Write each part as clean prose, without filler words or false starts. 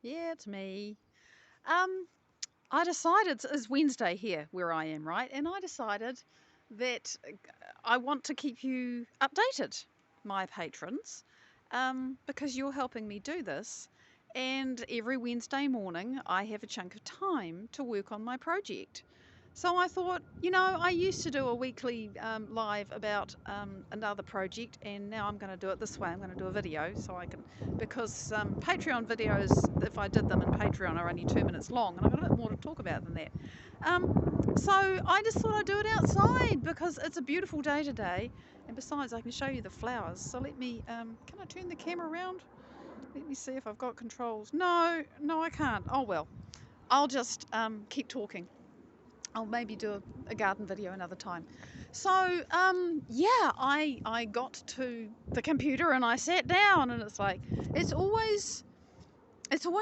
Yeah, it's me. Um, I decided it's Wednesday here where I am, right? And I decided that I want to keep you updated, my patrons, because you're helping me do this. And every Wednesday morning, I have a chunk of time to work on my project. So I thought, I used to do a weekly live about another project, and now I'm going to do it this way. I'm going to do a video so I can, because Patreon videos, if I did them in Patreon, are only 2 minutes long, and I've got a bit more to talk about than that. So I just thought I'd do it outside because it's a beautiful day today, and besides, I can show you the flowers. So let me, can I turn the camera around? Let me see if I've got controls. No, I can't. Oh well, I'll just keep talking. I'll maybe do a garden video another time. So, yeah, I got to the computer and I sat down, and it's like it's always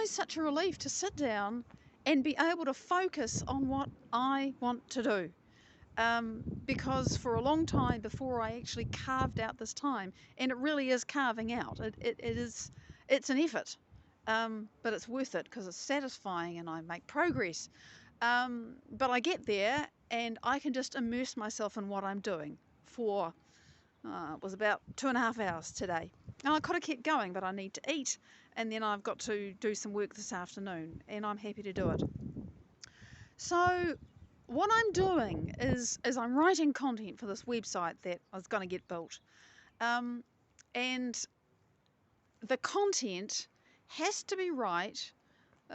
such a relief to sit down and be able to focus on what I want to do. Because for a long time before I actually carved out this time, and it really is carving out. It's an effort, but it's worth it because it's satisfying and I make progress. But I get there and I can just immerse myself in what I'm doing for, it was about 2.5 hours today. And I could have kept going, but I need to eat, and then I've got to do some work this afternoon, and I'm happy to do it. So, what I'm doing is I'm writing content for this website that I was going to get built. And the content has to be right,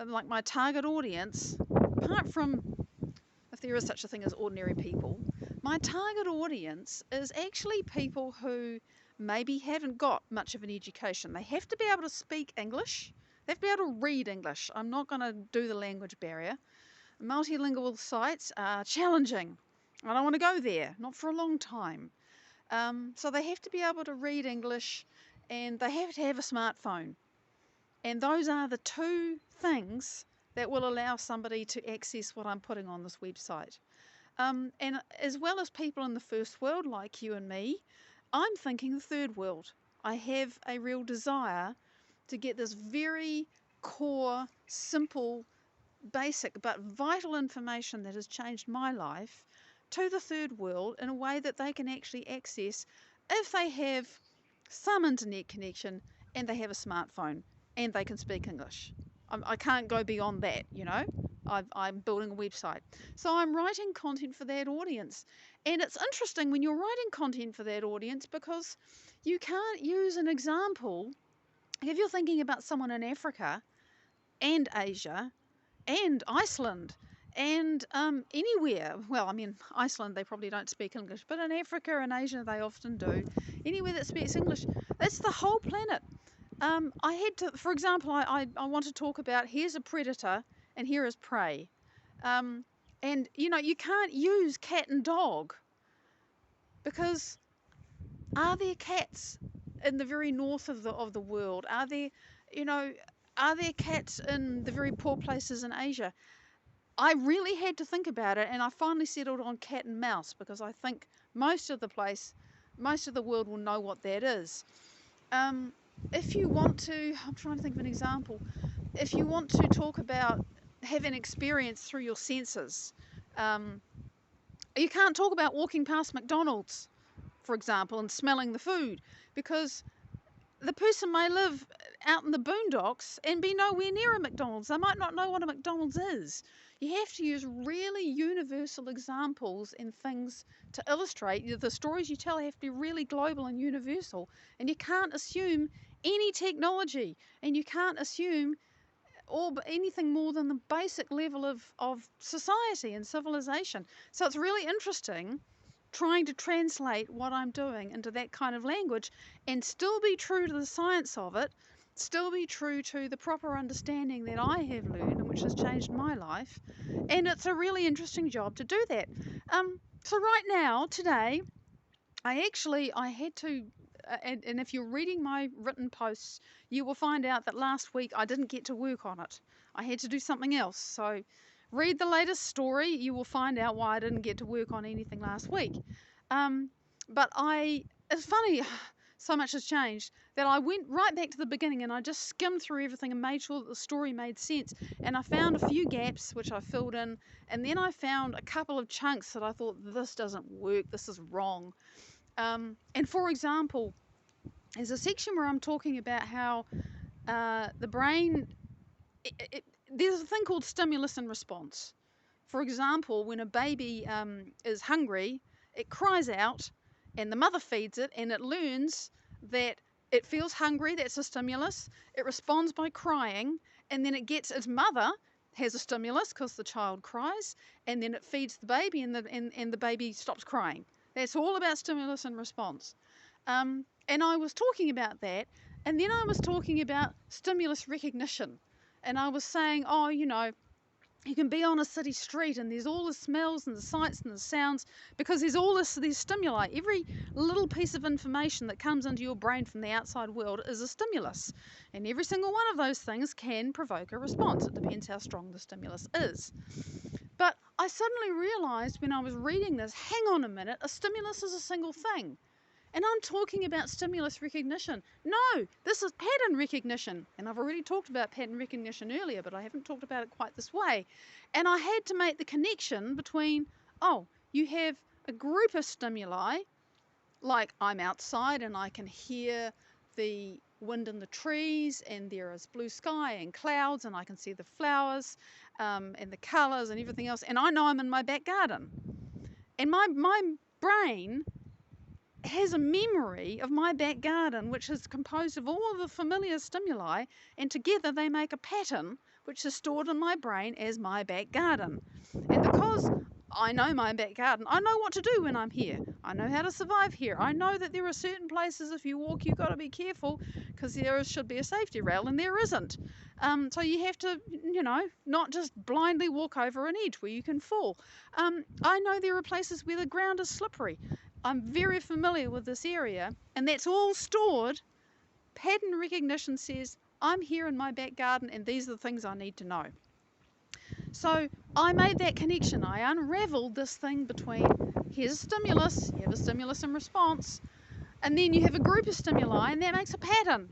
like my target audience, apart from if there is such a thing as ordinary people, my target audience is actually people who maybe haven't got much of an education. They have to be able to speak English. They have to be able to read English. I'm not going to do the language barrier. Multilingual sites are challenging. I don't want to go there, not for a long time. So they have to be able to read English, and they have to have a smartphone. And those are the two things that will allow somebody to access what I'm putting on this website. And as well as people in the first world like you and me, I'm thinking the third world. I have a real desire to get this very core, simple, basic but vital information that has changed my life to the third world in a way that they can actually access if they have some internet connection and they have a smartphone and they can speak English. I can't go beyond that, I'm building a website. So I'm writing content for that audience. And it's interesting when you're writing content for that audience because you can't use an example. If you're thinking about someone in Africa and Asia and Iceland and anywhere, well, I mean, Iceland, they probably don't speak English, but in Africa and Asia, they often do. Anywhere that speaks English, that's the whole planet. I had to, for example, I want to talk about here's a predator and here is prey. And, you can't use cat and dog because are there cats in the very north of the world? Are there, are there cats in the very poor places in Asia? I really had to think about it, and I finally settled on cat and mouse because I think most of the world will know what that is. If you want to, I'm trying to think of an example. If you want to talk about having experience through your senses, you can't talk about walking past McDonald's, for example, and smelling the food because the person may live out in the boondocks and be nowhere near a McDonald's. They might not know what a McDonald's is. You have to use really universal examples and things to illustrate. The stories you tell have to be really global and universal. And you can't assume any technology, and you can't assume anything more than the basic level of society and civilization. So it's really interesting trying to translate what I'm doing into that kind of language and still be true to the science of it, still be true to the proper understanding that I have learned and which has changed my life. And it's a really interesting job to do that. So right now, today, I had to, and if you're reading my written posts, you will find out that last week I didn't get to work on it. I had to do something else. So read the latest story. You will find out why I didn't get to work on anything last week. But it's funny. so much has changed that I went right back to the beginning and I just skimmed through everything and made sure that the story made sense. And I found a few gaps which I filled in, and then I found a couple of chunks that I thought, this doesn't work, this is wrong. And for example, there's a section where I'm talking about how the brain, there's a thing called stimulus and response. For example, when a baby is hungry, it cries out and the mother feeds it, and it learns that it feels hungry, that's a stimulus. It responds by crying, and then it gets its mother has a stimulus because the child cries, and then it feeds the baby, and the baby stops crying. That's all about stimulus and response. And I was talking about that, and then I was talking about stimulus recognition. And I was saying, oh, you can be on a city street and there's all the smells and the sights and the sounds because there's all these stimuli. Every little piece of information that comes into your brain from the outside world is a stimulus. And every single one of those things can provoke a response. It depends how strong the stimulus is. But I suddenly realized when I was reading this, hang on a minute, a stimulus is a single thing. And I'm talking about stimulus recognition. No, this is pattern recognition. And I've already talked about pattern recognition earlier, but I haven't talked about it quite this way. And I had to make the connection between, you have a group of stimuli, like I'm outside and I can hear the wind in the trees, and there is blue sky and clouds, and I can see the flowers and the colours and everything else. And I know I'm in my back garden. And my brain has a memory of my back garden, which is composed of all of the familiar stimuli, and together they make a pattern which is stored in my brain as my back garden. And because I know my back garden, I know what to do when I'm here. I know how to survive here. I know that there are certain places if you walk you've got to be careful because there should be a safety rail and there isn't. So you have to, not just blindly walk over an edge where you can fall. I know there are places where the ground is slippery. I'm very familiar with this area, and that's all stored. Pattern recognition says, I'm here in my back garden, and these are the things I need to know. So I made that connection. I unraveled this thing between, here's a stimulus, you have a stimulus and response, and then you have a group of stimuli, and that makes a pattern.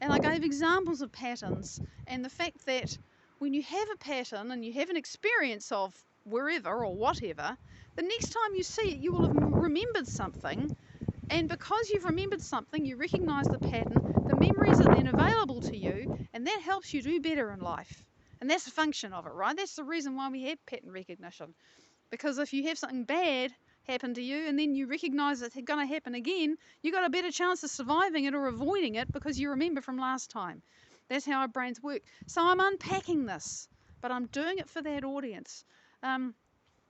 And I gave examples of patterns, and the fact that when you have a pattern and you have an experience of wherever or whatever, the next time you see it, you will have remembered something. And because you've remembered something, you recognize the pattern, the memories are then available to you, and that helps you do better in life. And that's the function of it, right? That's the reason why we have pattern recognition. Because if you have something bad happen to you and then you recognize it's going to happen again, you've got a better chance of surviving it or avoiding it because you remember from last time. That's how our brains work. So I'm unpacking this, but I'm doing it for that audience.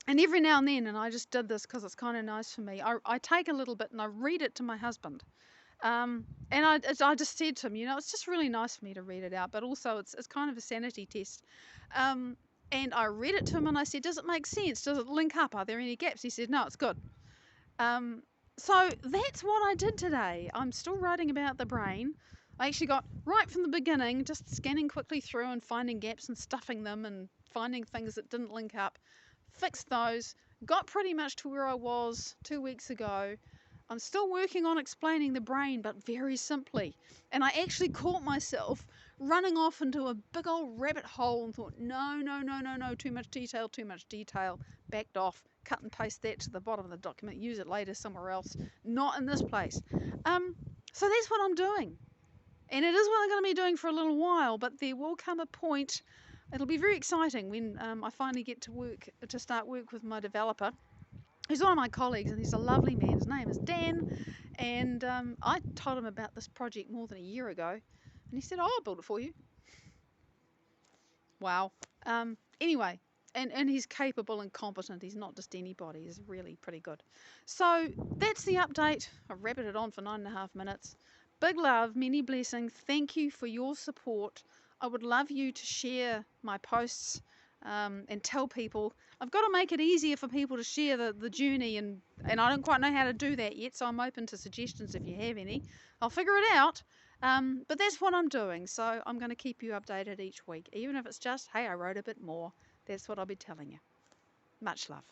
And every now and then, and I just did this because it's kind of nice for me, I take a little bit and I read it to my husband. And I just said to him, it's just really nice for me to read it out, but also it's kind of a sanity test. And I read it to him and I said, does it make sense? Does it link up? Are there any gaps? He said, no, it's good. So that's what I did today. I'm still writing about the brain. I actually got right from the beginning, just scanning quickly through and finding gaps and stuffing them and finding things that didn't link up. Fixed those, got pretty much to where I was 2 weeks ago. I'm still working on explaining the brain, but very simply. And I actually caught myself running off into a big old rabbit hole and thought, no, too much detail, backed off, cut and paste that to the bottom of the document, use it later somewhere else, not in this place. So that's what I'm doing. And it is what I'm going to be doing for a little while, but there will come a point. It'll be very exciting when I finally get to start work with my developer. He's one of my colleagues, and he's a lovely man. His name is Dan, and I told him about this project more than a year ago, and he said, I'll build it for you. Wow. Anyway, and he's capable and competent. He's not just anybody. He's really pretty good. So that's the update. I've rabbited on for 9.5 minutes. Big love, many blessings. Thank you for your support. I would love you to share my posts and tell people. I've got to make it easier for people to share the journey, and I don't quite know how to do that yet, so I'm open to suggestions if you have any. I'll figure it out, but that's what I'm doing, so I'm going to keep you updated each week, even if it's just, hey, I wrote a bit more. That's what I'll be telling you. Much love.